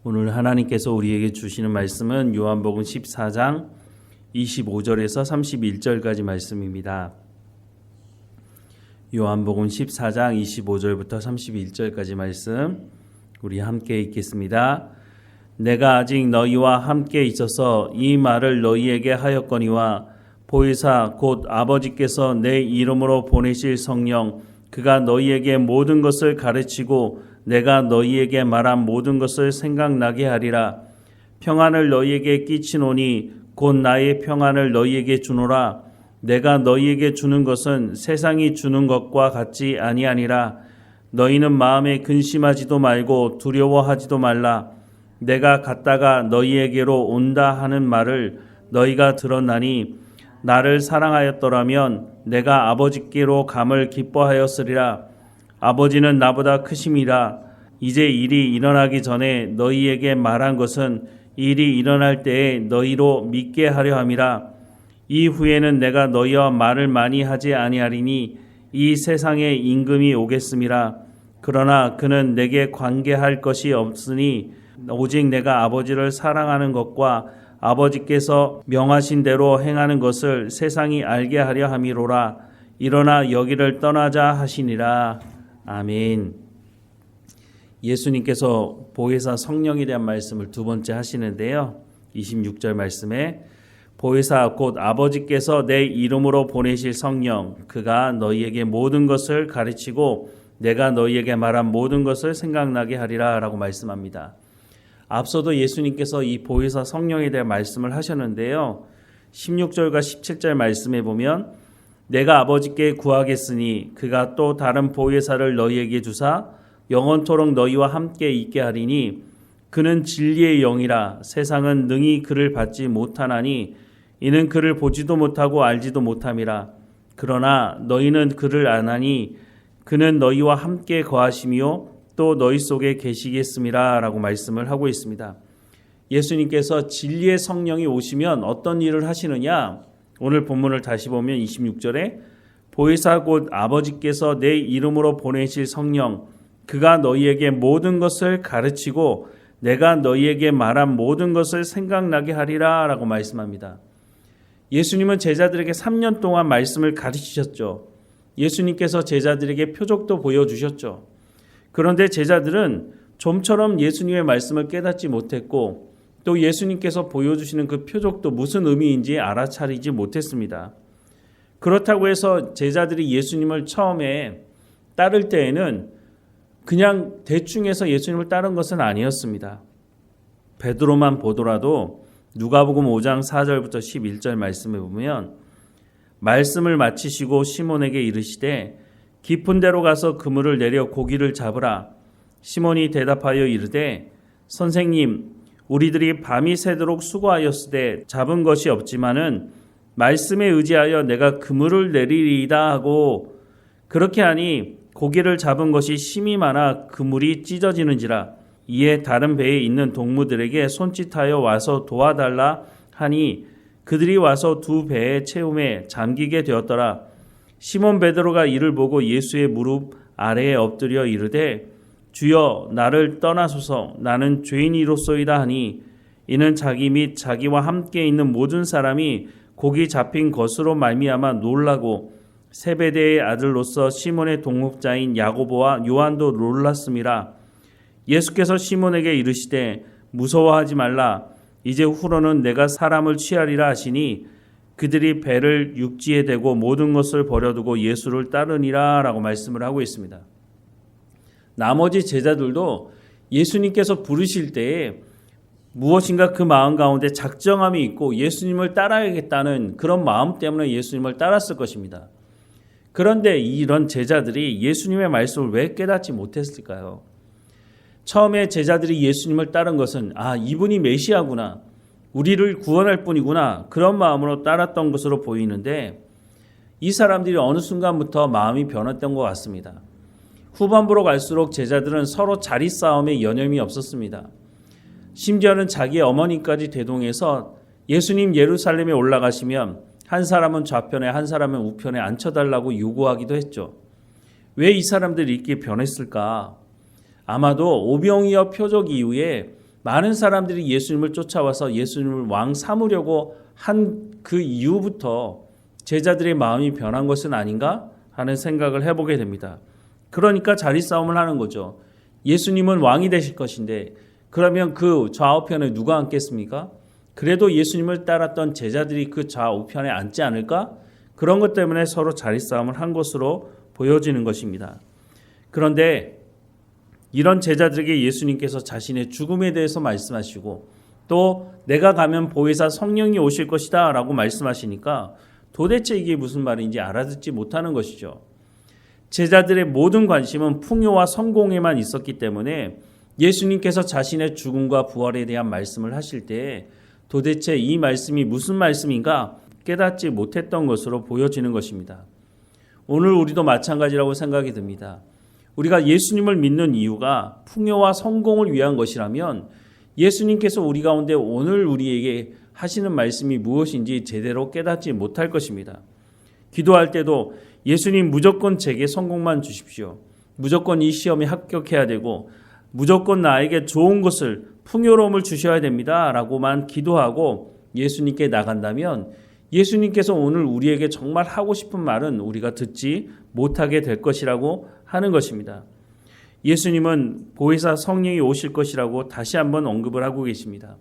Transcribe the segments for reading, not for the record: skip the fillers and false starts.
오늘 하나님께서 우리에게 주시는 말씀은 요한복음 14장 25절에서 31절까지 말씀입니다. 요한복음 14장 25절부터 31절까지 말씀 우리 함께 읽겠습니다. 내가 아직 너희와 함께 있어서 이 말을 너희에게 하였거니와 보혜사 곧 아버지께서 내 이름으로 보내실 성령 그가 너희에게 모든 것을 가르치고 내가 너희에게 말한 모든 것을 생각나게 하리라. 평안을 너희에게 끼치노니 곧 나의 평안을 너희에게 주노라. 내가 너희에게 주는 것은 세상이 주는 것과 같지 아니하니라. 너희는 마음에 근심하지도 말고 두려워하지도 말라. 내가 갔다가 너희에게로 온다 하는 말을 너희가 들었나니 나를 사랑하였더라면 내가 아버지께로 감을 기뻐하였으리라. 아버지는 나보다 크심이라. 이제 일이 일어나기 전에 너희에게 말한 것은 일이 일어날 때에 너희로 믿게 하려 함이라. 이후에는 내가 너희와 말을 많이 하지 아니하리니 이 세상에 임금이 오겠음이라. 그러나 그는 내게 관계할 것이 없으니 오직 내가 아버지를 사랑하는 것과 아버지께서 명하신 대로 행하는 것을 세상이 알게 하려 함이로라. 일어나 여기를 떠나자 하시니라. 아멘. 예수님께서 보혜사 성령에 대한 말씀을 두 번째 하시는데요. 26절 말씀에 보혜사 곧 아버지께서 내 이름으로 보내실 성령 그가 너희에게 모든 것을 가르치고 내가 너희에게 말한 모든 것을 생각나게 하리라 라고 말씀합니다. 앞서도 예수님께서 이 보혜사 성령에 대한 말씀을 하셨는데요. 16절과 17절 말씀에 보면 내가 아버지께 구하겠으니 그가 또 다른 보혜사를 너희에게 주사 영원토록 너희와 함께 있게 하리니 그는 진리의 영이라. 세상은 능히 그를 받지 못하나니 이는 그를 보지도 못하고 알지도 못함이라. 그러나 너희는 그를 아나니 그는 너희와 함께 거하시며 또 너희 속에 계시겠음이라 라고 말씀을 하고 있습니다. 예수님께서 진리의 성령이 오시면 어떤 일을 하시느냐? 오늘 본문을 다시 보면 26절에 보혜사 곧 아버지께서 내 이름으로 보내실 성령 그가 너희에게 모든 것을 가르치고 내가 너희에게 말한 모든 것을 생각나게 하리라 라고 말씀합니다. 예수님은 제자들에게 3년 동안 말씀을 가르치셨죠. 예수님께서 제자들에게 표적도 보여주셨죠. 그런데 제자들은 좀처럼 예수님의 말씀을 깨닫지 못했고 또 예수님께서 보여주시는 그 표적도 무슨 의미인지 알아차리지 못했습니다. 그렇다고 해서 제자들이 예수님을 처음에 따를 때에는 그냥 대충 해서 예수님을 따른 것은 아니었습니다. 베드로만 보더라도 누가복음 5장 4절부터 11절 말씀에 보면 말씀을 마치시고 시몬에게 이르시되 깊은 데로 가서 그물을 내려 고기를 잡으라. 시몬이 대답하여 이르되 선생님 우리들이 밤이 새도록 수고하였으되 잡은 것이 없지만은 말씀에 의지하여 내가 그물을 내리리이다 하고 그렇게 하니 고기를 잡은 것이 심이 많아 그물이 찢어지는지라. 이에 다른 배에 있는 동무들에게 손짓하여 와서 도와달라 하니 그들이 와서 두 배의 채움에 잠기게 되었더라. 시몬 베드로가 이를 보고 예수의 무릎 아래에 엎드려 이르되 주여 나를 떠나소서 나는 죄인이로소이다 하니 이는 자기 및 자기와 함께 있는 모든 사람이 고기 잡힌 것으로 말미암아 놀라고 세베대의 아들로서 시몬의 동목자인 야고보와 요한도 놀랐음이라. 예수께서 시몬에게 이르시되 무서워하지 말라. 이제 후로는 내가 사람을 취하리라 하시니 그들이 배를 육지에 대고 모든 것을 버려두고 예수를 따르니라 라고 말씀을 하고 있습니다. 나머지 제자들도 예수님께서 부르실 때에 무엇인가 그 마음 가운데 작정함이 있고 예수님을 따라야겠다는 그런 마음 때문에 예수님을 따랐을 것입니다. 그런데 이런 제자들이 예수님의 말씀을 왜 깨닫지 못했을까요? 처음에 제자들이 예수님을 따른 것은 이분이 메시아구나. 우리를 구원할 분이구나. 그런 마음으로 따랐던 것으로 보이는데 이 사람들이 어느 순간부터 마음이 변했던 것 같습니다. 후반부로 갈수록 제자들은 서로 자리 싸움에 여념이 없었습니다. 심지어는 자기 어머니까지 대동해서 예수님 예루살렘에 올라가시면 한 사람은 좌편에 한 사람은 우편에 앉혀달라고 요구하기도 했죠. 왜 이 사람들이 이렇게 변했을까? 아마도 오병이어 표적 이후에 많은 사람들이 예수님을 쫓아와서 예수님을 왕 삼으려고 한 그 이후부터 제자들의 마음이 변한 것은 아닌가 하는 생각을 해보게 됩니다. 그러니까 자리 싸움을 하는 거죠. 예수님은 왕이 되실 것인데 그러면 그 좌우편에 누가 앉겠습니까? 그래도 예수님을 따랐던 제자들이 그 좌우편에 앉지 않을까? 그런 것 때문에 서로 자리 싸움을 한 것으로 보여지는 것입니다. 그런데 이런 제자들에게 예수님께서 자신의 죽음에 대해서 말씀하시고 또 내가 가면 보혜사 성령이 오실 것이다 라고 말씀하시니까 도대체 이게 무슨 말인지 알아듣지 못하는 것이죠. 제자들의 모든 관심은 풍요와 성공에만 있었기 때문에 예수님께서 자신의 죽음과 부활에 대한 말씀을 하실 때 도대체 이 말씀이 무슨 말씀인가 깨닫지 못했던 것으로 보여지는 것입니다. 오늘 우리도 마찬가지라고 생각이 듭니다. 우리가 예수님을 믿는 이유가 풍요와 성공을 위한 것이라면 예수님께서 우리 가운데 오늘 우리에게 하시는 말씀이 무엇인지 제대로 깨닫지 못할 것입니다. 기도할 때도 예수님 무조건 제게 성공만 주십시오. 무조건 이 시험에 합격해야 되고 무조건 나에게 좋은 것을 풍요로움을 주셔야 됩니다. 라고만 기도하고 예수님께 나간다면 예수님께서 오늘 우리에게 정말 하고 싶은 말은 우리가 듣지 못하게 될 것이라고 하는 것입니다. 예수님은 보혜사 성령이 오실 것이라고 다시 한번 언급을 하고 계십니다.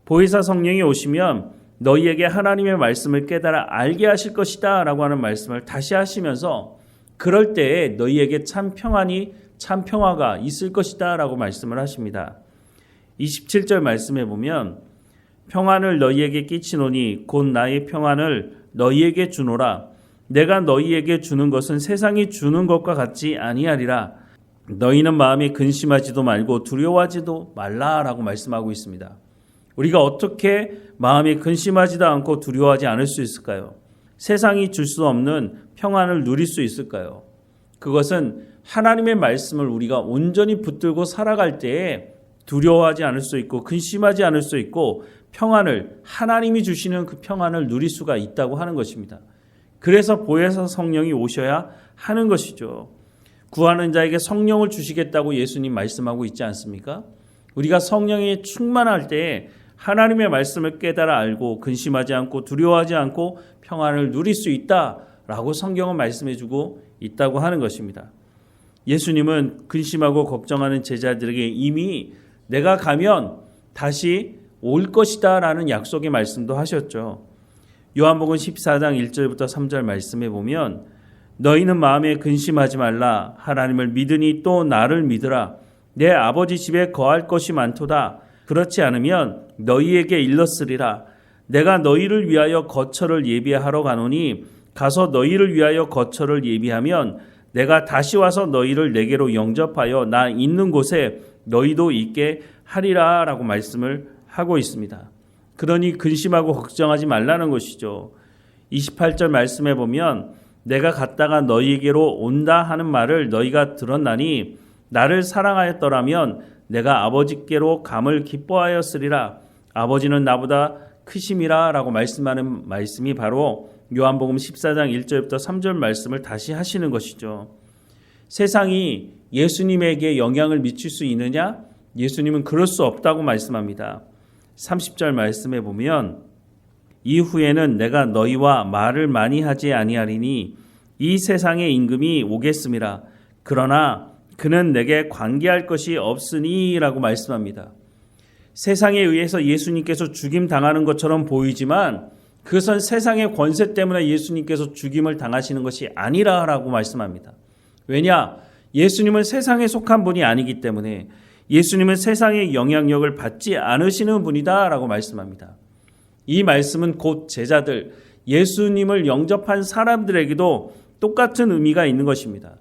보혜사 성령이 오시면 너희에게 하나님의 말씀을 깨달아 알게 하실 것이다 라고 하는 말씀을 다시 하시면서 그럴 때에 너희에게 참 평화가 있을 것이다 라고 말씀을 하십니다. 27절 말씀에 보면 평안을 너희에게 끼치노니 곧 나의 평안을 너희에게 주노라. 내가 너희에게 주는 것은 세상이 주는 것과 같지 아니하리라. 너희는 마음에 근심하지도 말고 두려워하지도 말라라고 말씀하고 있습니다. 우리가 어떻게 마음에 근심하지도 않고 두려워하지 않을 수 있을까요? 세상이 줄 수 없는 평안을 누릴 수 있을까요? 그것은 하나님의 말씀을 우리가 온전히 붙들고 살아갈 때에 두려워하지 않을 수 있고 근심하지 않을 수 있고 평안을 하나님이 주시는 그 평안을 누릴 수가 있다고 하는 것입니다. 그래서 보혜사 성령이 오셔야 하는 것이죠. 구하는 자에게 성령을 주시겠다고 예수님 말씀하고 있지 않습니까? 우리가 성령에 충만할 때 하나님의 말씀을 깨달아 알고 근심하지 않고 두려워하지 않고 평안을 누릴 수 있다라고 성경은 말씀해주고 있다고 하는 것입니다. 예수님은 근심하고 걱정하는 제자들에게 이미 내가 가면 다시 올 것이다 라는 약속의 말씀도 하셨죠. 요한복음 14장 1절부터 3절 말씀에 보면 너희는 마음에 근심하지 말라. 하나님을 믿으니 또 나를 믿으라. 내 아버지 집에 거할 것이 많도다. 그렇지 않으면 너희에게 일렀으리라. 내가 너희를 위하여 거처를 예비하러 가노니 가서 너희를 위하여 거처를 예비하면 내가 다시 와서 너희를 내게로 영접하여 나 있는 곳에 너희도 있게 하리라 라고 말씀을 하고 있습니다. 그러니 근심하고 걱정하지 말라는 것이죠. 28절 말씀에 보면 내가 갔다가 너희에게로 온다 하는 말을 너희가 들었나니 나를 사랑하였더라면 내가 아버지께로 감을 기뻐하였으리라. 아버지는 나보다 크심이라 라고 말씀하는 말씀이 바로 요한복음 14장 1절부터 3절 말씀을 다시 하시는 것이죠. 세상이 예수님에게 영향을 미칠 수 있느냐? 예수님은 그럴 수 없다고 말씀합니다. 30절 말씀에 보면 이후에는 내가 너희와 말을 많이 하지 아니하리니 이 세상의 임금이 오겠음이라. 그러나 그는 내게 관계할 것이 없으니 라고 말씀합니다. 세상에 의해서 예수님께서 죽임 당하는 것처럼 보이지만 그것은 세상의 권세 때문에 예수님께서 죽임을 당하시는 것이 아니라 라고 말씀합니다. 왜냐? 예수님은 세상에 속한 분이 아니기 때문에 예수님은 세상의 영향력을 받지 않으시는 분이다 라고 말씀합니다. 이 말씀은 곧 제자들, 예수님을 영접한 사람들에게도 똑같은 의미가 있는 것입니다.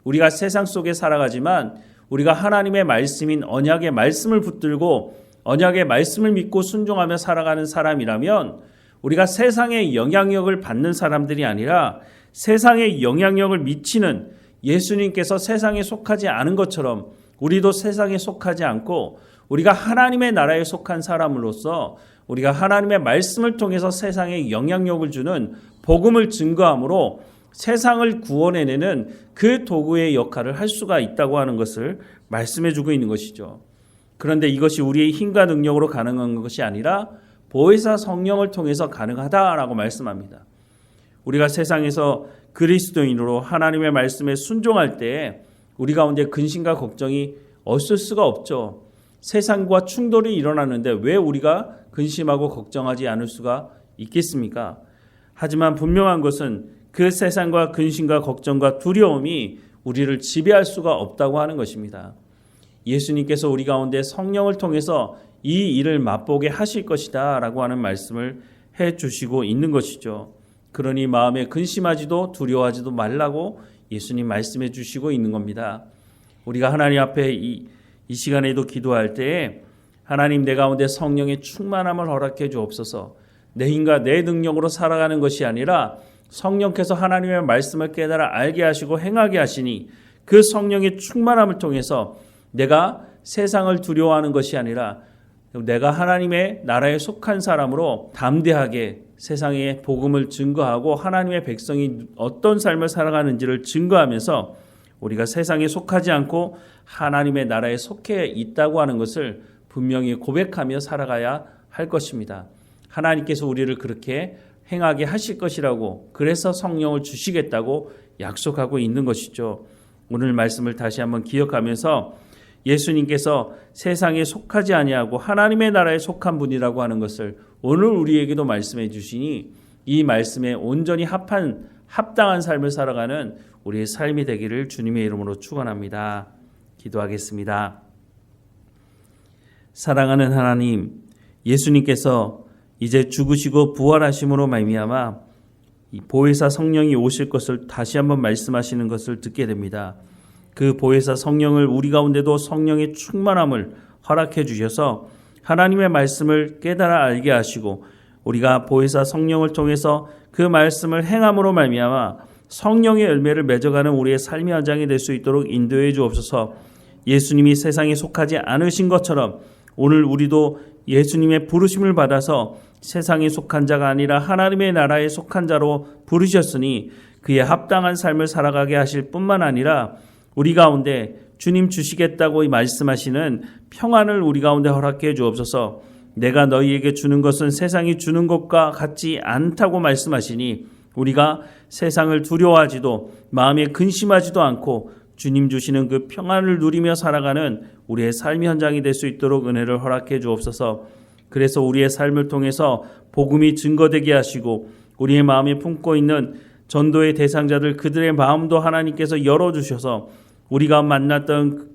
우리가 세상 속에 살아가지만 우리가 하나님의 말씀인 언약의 말씀을 붙들고 언약의 말씀을 믿고 순종하며 살아가는 사람이라면 우리가 세상의 영향력을 받는 사람들이 아니라 세상에 영향력을 미치는 예수님께서 세상에 속하지 않은 것처럼 우리도 세상에 속하지 않고 우리가 하나님의 나라에 속한 사람으로서 우리가 하나님의 말씀을 통해서 세상에 영향력을 주는 복음을 증거함으로 세상을 구원해내는 그 도구의 역할을 할 수가 있다고 하는 것을 말씀해주고 있는 것이죠. 그런데 이것이 우리의 힘과 능력으로 가능한 것이 아니라 보혜사 성령을 통해서 가능하다라고 말씀합니다. 우리가 세상에서 그리스도인으로 하나님의 말씀에 순종할 때 우리 가운데 근심과 걱정이 없을 수가 없죠. 세상과 충돌이 일어나는데 왜 우리가 근심하고 걱정하지 않을 수가 있겠습니까? 하지만 분명한 것은 그 세상과 근심과 걱정과 두려움이 우리를 지배할 수가 없다고 하는 것입니다. 예수님께서 우리 가운데 성령을 통해서 이 일을 맛보게 하실 것이다 라고 하는 말씀을 해주시고 있는 것이죠. 그러니 마음에 근심하지도 두려워하지도 말라고 예수님 말씀해 주시고 있는 겁니다. 우리가 하나님 앞에 이 시간에도 기도할 때에 하나님 내 가운데 성령의 충만함을 허락해 주옵소서. 내 힘과 내 능력으로 살아가는 것이 아니라 성령께서 하나님의 말씀을 깨달아 알게 하시고 행하게 하시니 그 성령의 충만함을 통해서 내가 세상을 두려워하는 것이 아니라 내가 하나님의 나라에 속한 사람으로 담대하게 세상에 복음을 증거하고 하나님의 백성이 어떤 삶을 살아가는지를 증거하면서 우리가 세상에 속하지 않고 하나님의 나라에 속해 있다고 하는 것을 분명히 고백하며 살아가야 할 것입니다. 하나님께서 우리를 그렇게 행하게 하실 것이라고, 그래서 성령을 주시겠다고 약속하고 있는 것이죠. 오늘 말씀을 다시 한번 기억하면서 예수님께서 세상에 속하지 아니하고 하나님의 나라에 속한 분이라고 하는 것을 오늘 우리에게도 말씀해 주시니 이 말씀에 온전히 합당한 삶을 살아가는 우리의 삶이 되기를 주님의 이름으로 축원합니다. 기도하겠습니다. 사랑하는 하나님, 예수님께서 이제 죽으시고 부활하심으로 말미암아 이 보혜사 성령이 오실 것을 다시 한번 말씀하시는 것을 듣게 됩니다. 그 보혜사 성령을 우리 가운데도 성령의 충만함을 허락해 주셔서 하나님의 말씀을 깨달아 알게 하시고 우리가 보혜사 성령을 통해서 그 말씀을 행함으로 말미암아 성령의 열매를 맺어가는 우리의 삶의 현장이 될 수 있도록 인도해 주옵소서. 예수님이 세상에 속하지 않으신 것처럼 오늘 우리도 예수님의 부르심을 받아서 세상에 속한 자가 아니라 하나님의 나라에 속한 자로 부르셨으니 그에 합당한 삶을 살아가게 하실 뿐만 아니라 우리 가운데 주님 주시겠다고 말씀하시는 평안을 우리 가운데 허락해 주옵소서. 내가 너희에게 주는 것은 세상이 주는 것과 같지 않다고 말씀하시니 우리가 세상을 두려워하지도 마음에 근심하지도 않고 주님 주시는 그 평안을 누리며 살아가는 우리의 삶의 현장이 될 수 있도록 은혜를 허락해 주옵소서. 그래서 우리의 삶을 통해서 복음이 증거되게 하시고 우리의 마음에 품고 있는 전도의 대상자들 그들의 마음도 하나님께서 열어주셔서 우리가 만났던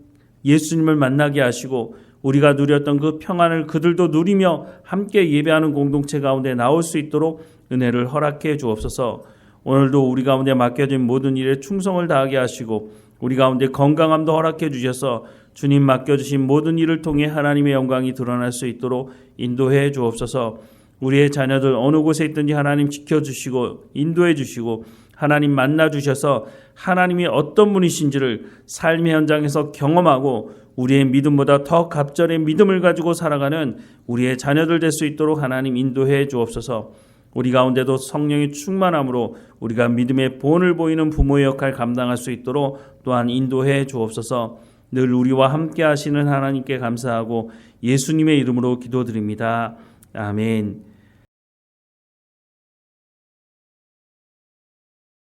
예수님을 만나게 하시고 우리가 누렸던 그 평안을 그들도 누리며 함께 예배하는 공동체 가운데 나올 수 있도록 은혜를 허락해 주옵소서. 오늘도 우리 가운데 맡겨진 모든 일에 충성을 다하게 하시고 우리 가운데 건강함도 허락해 주셔서 주님 맡겨주신 모든 일을 통해 하나님의 영광이 드러날 수 있도록 인도해 주옵소서. 우리의 자녀들 어느 곳에 있든지 하나님 지켜주시고 인도해 주시고 하나님 만나 주셔서 하나님이 어떤 분이신지를 삶의 현장에서 경험하고 우리의 믿음보다 더 갑절의 믿음을 가지고 살아가는 우리의 자녀들 될 수 있도록 하나님 인도해 주옵소서. 우리 가운데도 성령의 충만함으로 우리가 믿음의 본을 보이는 부모의 역할 감당할 수 있도록 또한 인도해 주옵소서. 늘 우리와 함께 하시는 하나님께 감사하고 예수님의 이름으로 기도드립니다. 아멘.